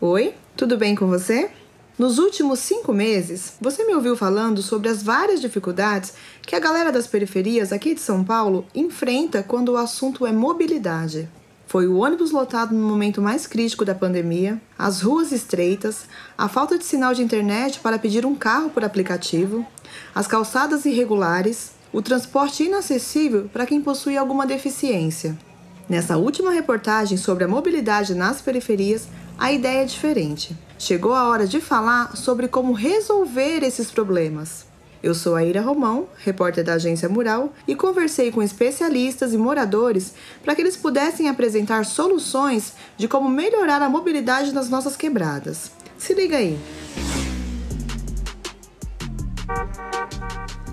Oi, tudo bem com você? Nos últimos 5 meses, você me ouviu falando sobre as várias dificuldades que a galera das periferias aqui de São Paulo enfrenta quando o assunto é mobilidade. Foi o ônibus lotado no momento mais crítico da pandemia, as ruas estreitas, a falta de sinal de internet para pedir um carro por aplicativo, as calçadas irregulares, o transporte inacessível para quem possui alguma deficiência. Nessa última reportagem sobre a mobilidade nas periferias, a ideia é diferente. Chegou a hora de falar sobre como resolver esses problemas. Eu sou a Ira Romão, repórter da Agência Mural, e conversei com especialistas e moradores para que eles pudessem apresentar soluções de como melhorar a mobilidade nas nossas quebradas. Se liga aí!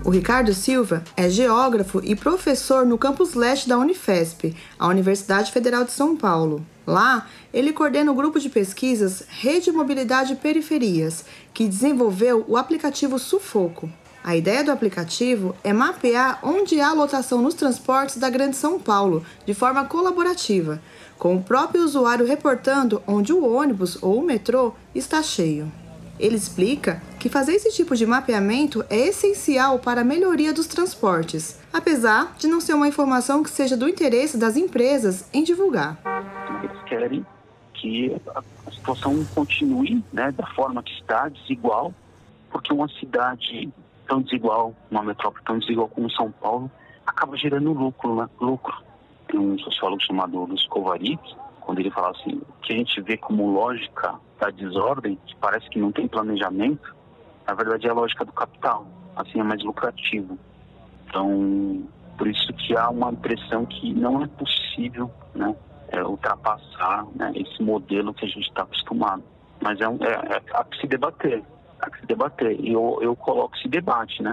O Ricardo Silva é geógrafo e professor no campus leste da Unifesp, a Universidade Federal de São Paulo. Lá, ele coordena o grupo de pesquisas Rede Mobilidade Periferias, que desenvolveu o aplicativo Sufoco. A ideia do aplicativo é mapear onde há lotação nos transportes da Grande São Paulo, de forma colaborativa, com o próprio usuário reportando onde o ônibus ou o metrô está cheio. Ele explica que fazer esse tipo de mapeamento é essencial para a melhoria dos transportes, apesar de não ser uma informação que seja do interesse das empresas em divulgar. Eles querem que a situação continue, da forma que está, desigual, porque uma cidade tão desigual, uma metrópole tão desigual como São Paulo, acaba gerando lucro. Tem um sociólogo chamado Luiz Kovarik, quando ele fala assim, o que a gente vê como lógica da desordem, que parece que não tem planejamento, na verdade é a lógica do capital, assim é mais lucrativo. Então, por isso que há uma impressão que não é possível, ultrapassar esse modelo que a gente está acostumado. Mas há que se debater, e eu coloco esse debate,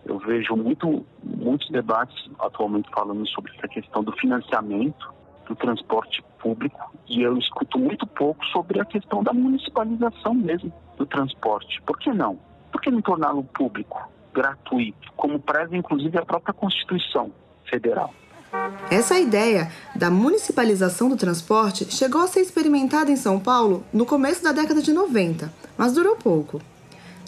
Eu vejo muitos debates atualmente falando sobre essa questão do financiamento do transporte público, e eu escuto muito pouco sobre a questão da municipalização mesmo do transporte. Por que não? Por que não torná-lo público, gratuito, como preza inclusive a própria Constituição Federal? Essa ideia da municipalização do transporte chegou a ser experimentada em São Paulo no começo da década de 90, mas durou pouco.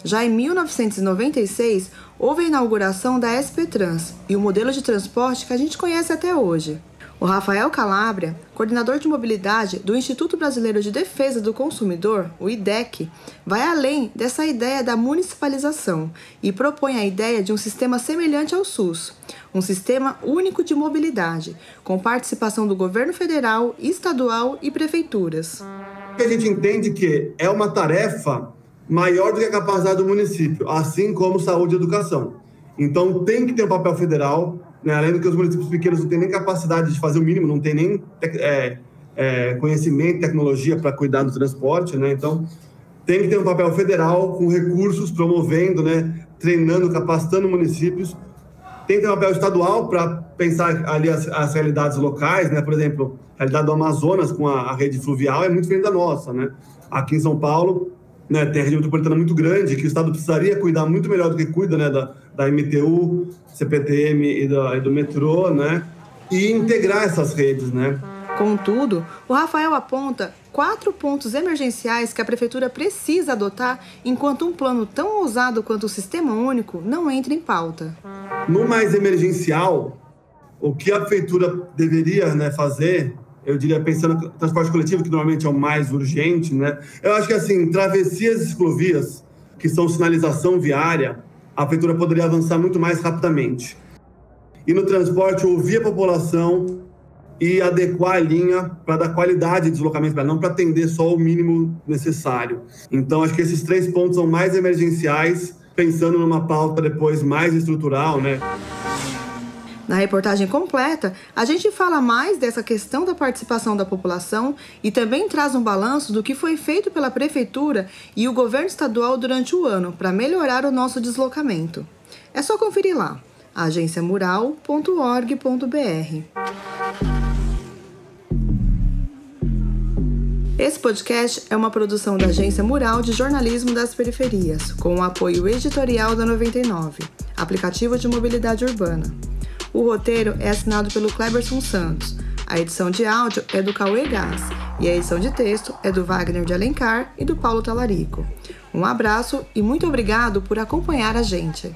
Já em 1996, houve a inauguração da SP Trans e o modelo de transporte que a gente conhece até hoje. O Rafael Calabria, coordenador de mobilidade do Instituto Brasileiro de Defesa do Consumidor, o IDEC, vai além dessa ideia da municipalização e propõe a ideia de um sistema semelhante ao SUS, um sistema único de mobilidade, com participação do governo federal, estadual e prefeituras. A gente entende que é uma tarefa maior do que a capacidade do município, assim como saúde e educação. Então tem que ter um papel federal, além do que os municípios pequenos não têm nem capacidade de fazer o mínimo, não tem nem conhecimento, tecnologia para cuidar do transporte, Então tem que ter um papel federal com recursos, promovendo, treinando, capacitando municípios. Tem que ter um papel estadual para pensar ali as realidades locais, Por exemplo, a realidade do Amazonas com a rede fluvial é muito diferente da nossa, Aqui em São Paulo, tem a rede metropolitana muito grande, que o Estado precisaria cuidar muito melhor do que cuida, da MTU, CPTM e do metrô, e integrar essas redes, Contudo, o Rafael aponta 4 pontos emergenciais que a Prefeitura precisa adotar enquanto um plano tão ousado quanto o Sistema Único não entra em pauta. No mais emergencial, o que a Prefeitura deveria fazer, eu diria, pensando no transporte coletivo, que normalmente é o mais urgente, Eu acho que, assim, travessias e ciclovias, que são sinalização viária, a Prefeitura poderia avançar muito mais rapidamente. E no transporte, ouvir a população e adequar a linha para dar qualidade de deslocamento, não para atender só o mínimo necessário. Então, acho que esses 3 pontos são mais emergenciais, pensando numa pauta depois mais estrutural, Na reportagem completa, a gente fala mais dessa questão da participação da população e também traz um balanço do que foi feito pela Prefeitura e o governo estadual durante o ano para melhorar o nosso deslocamento. É só conferir lá, agenciamural.org.br. Esse podcast é uma produção da Agência Mural de Jornalismo das Periferias, com o apoio editorial da 99, aplicativo de mobilidade urbana. O roteiro é assinado pelo Cleberson Santos. A A edição de áudio é do Cauê Gás e a edição de texto é do Wagner de Alencar e do Paulo Talarico. Um abraço e muito obrigado por acompanhar a gente.